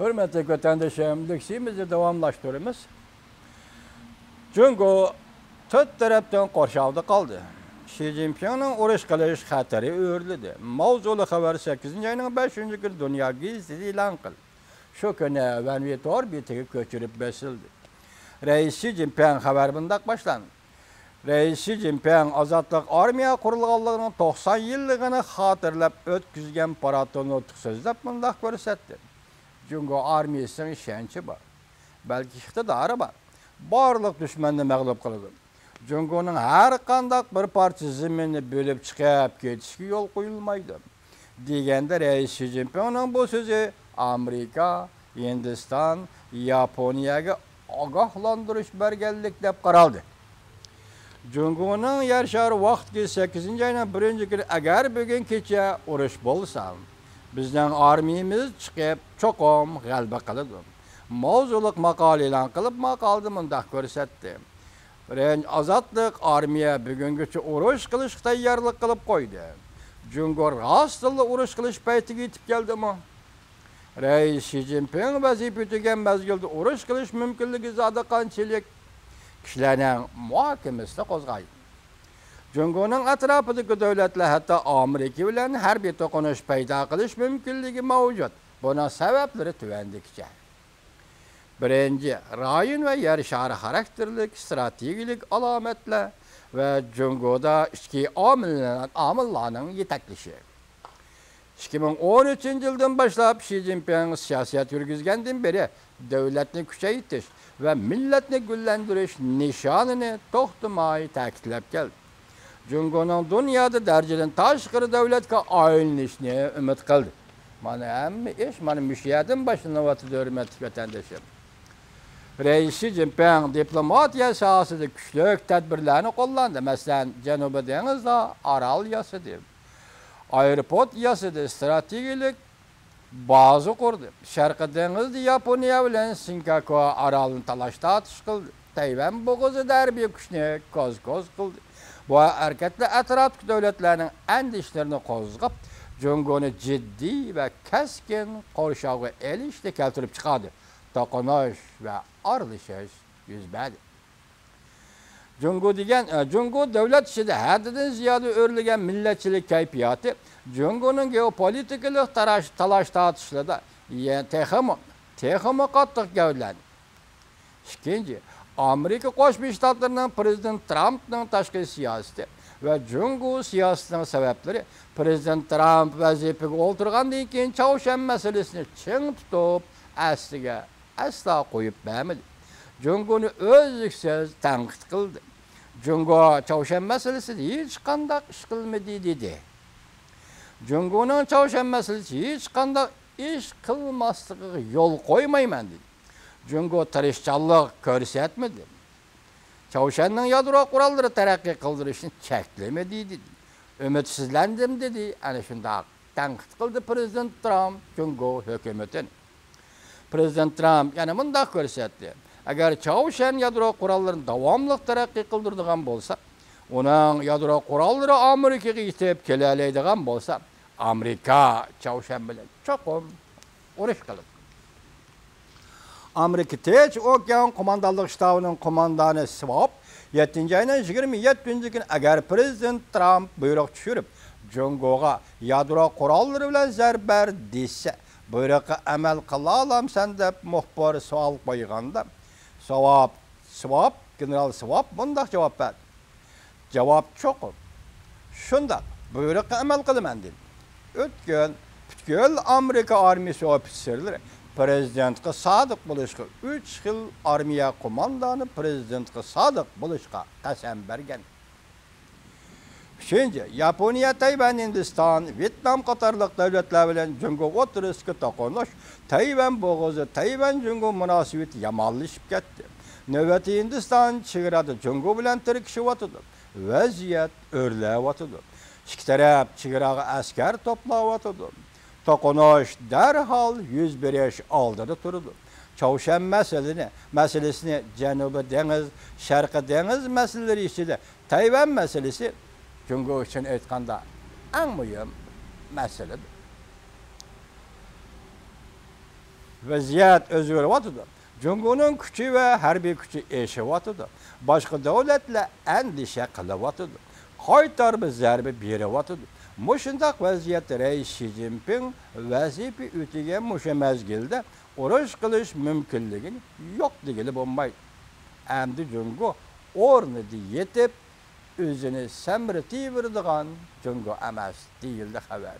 Hürmetli vatandaşlarım, leksimizi devamlaştırıyoruz. Çünkü tört taraftan korşavda kaldı. Xi Jinping'in uruş kılış hatırı öğürlüdü. Mavzulu haber 8. ayının 5. gün Dünya Gazetesi ilan kıldı. Şu günü venvitor bitigi köçürüp besildi. Reis Xi Jinping haber bundak başlandı. Reis Xi Jinping azatlık armiya kurulğanlığının 90 yıllığını hatırlap ötküzgen paratonu sözlep bundak görsetdi. Çünkü armiyasının şençi var. Belki iktidarı var. Barlık düşmanını mağlup kıldı. Cungo'nun her kandak bir parça zeminini bölüp çıkıp geçişki yol koyulmaydı. Degende Reis Xi Jinping'in bu sözü Amerika, Hindistan, Japonya'ya agahlandırış bergellik dep qaraldı. Cungo'nun yaşar vaxtki 8. ayının 1. günü eğer bugün keçe uruş bolsa, bizden armiyimiz çıkıp çokum g'alba qiladi. Mavzuluk makale e'lon qilib, maqolada mundaq ko'rsatdi. Azatlık armiya bugünkü uruş qilish tayyorlik qilib qo'ydi. Jungo rostli urush qilish paytiga yetib keldimi? Reis Xi Jinping vazifa o'tagan mezgilda urush qilish mumkinligi zodi qanchalik kishilarning muhokamasida qo'zg'aydi. Jungoning atrofidagi davlatlar hatto Amerika bilan harbiy to'qinish paydo qilish mumkinligi mavjud. Buna sebeplari tuvandikicha. Birinci, rayon ve yer şarı karakterlik, stratejik alametler ve Cungo'da içki amillarının yeteklişi. 2013 yıldan başlayıp Xi Jinping siyaset yürgüzgenden beri devletini küçeytiş ve milletini güllendiriş nişanını toxtamayı ta'kidlab geldi. Cungo'nun dünyada derceden taşqırı devletke ayrılışını ümit kıldı. Mana hem iş, mana müşahidetin başına hürmetli vatandaşım. Reis Xi Jinping diplomatiya sahasida kuchli tadbirlarni qo'llandi. Masalan, Janubiy dengizda Aral yasadi. Aeroport yasadi, strategik baza qurdi. Sharqiy dengizda Yaponiya bilan Senkaku Aralini talashda atish qildi. Tayvan bo'g'izida harbiy kuchni ko'z-ko'z qildi. Bu harakatlar atrofdagi davlatlarning andishlarini qo'zg'ab, Jungoni jiddiy va kaskin qo'rshovga elishga keltirib chiqadi. To'qinish ve aralashış yüz berdi. Jungo devlet içinde haddidan ziyade örülgen milletçilik kayfiyatı, Jungo'nun geopolitikalik talaş tartışlarda texmi qattiq gavdlandi. İkinci, Amerika Qo'shma Shtatlarining Prezident Trumpning tashqi siyosati ve Jungo siyosatining sababları Prezident Trump vazifaga o'tirgandan keyin Chavshan masalasini ching tutib asla qo'yib bermadi. Jungoni o'zliksiz tanqid qildi. Jungo Chavshan masalasida hech qanday ish qilmadi dedi. Jungoning Chavshan masalasi hech qanday ish qilmasligiga yo'l qo'ymayman dedi. Jungo tirishchanlik ko'rsatmadi. Chavshanning yadro qurollari taraqqiy qildirishni cheklamadi dedi. Ümidsizlandim dedi. Ana shunday tanqid qildi Prezident Trump Jungo hukumatini. Prezident Trump yani bundaq ko'rsatdi. Agar Chavshan yadro qurollarini davomli taraqqiy qildiradigan bo'lsa, uning yadro qurollari Amerikaga yetib kela oladigan bo'lsa, Amerika Chavshan bilan cho'qim urush qiladi. Amerika Tinch okean qo'mondonlik shtabining qo'mondoni Swap 7. ayning 27. kuni agar Prezident Trump buyruq tushirib, Jungoga yadro qurollari bilan zarbar desa, buyruqqa amal qila olamsan deb muxbir savol qo'yganda, general Swap bundoq javob berdi. Javob cho'qim. Shunda buyruqqa amal qilaman dedi. Butkul Amerika armiyasi ofitserlari prezidentga sodiq bo'lishga 3 xil armiya qo'mondoni prezidentga sodiq bo'lishga qasam bergan. Üçüncü, Yaponiya, Tayvan, Hindistan, Vietnam qatorliq davlatlar bilan Jungo o'tirishga to'qinish, Tayvan bo'g'ozi, Tayvan-Jungo munosabati yomonlashib ketdi. Navbatda Hindiston chegarada Jungo bilan tirkishyapti. Vaziyat o'rlayapti. Ikki taraf chegaraga askar to'playapti. To'qinish darhol yuz berish oldida turdi. Chavshan masalasini Janubiy dengiz, Sharqiy dengiz masalalari ichida Tayvan masalasi Jungo için aytganda eng muhim masaladir. vaziyat o'zgaryapti. Jungoning kuchi va harbiy kuchi eshiyotir. Boshqa davlatlar andisha qilyapti. Qaytarib zarba beryapti. Mushundaq vaziyatda Rais Xi Jinping vazifa o'tagan musha mazgilda urush qilish mumkinligini yo'q degili bo'lmaydi. Endi Jungo o'rnida yetib o'zini samritiveradigan Jungo emas deyildi xabar.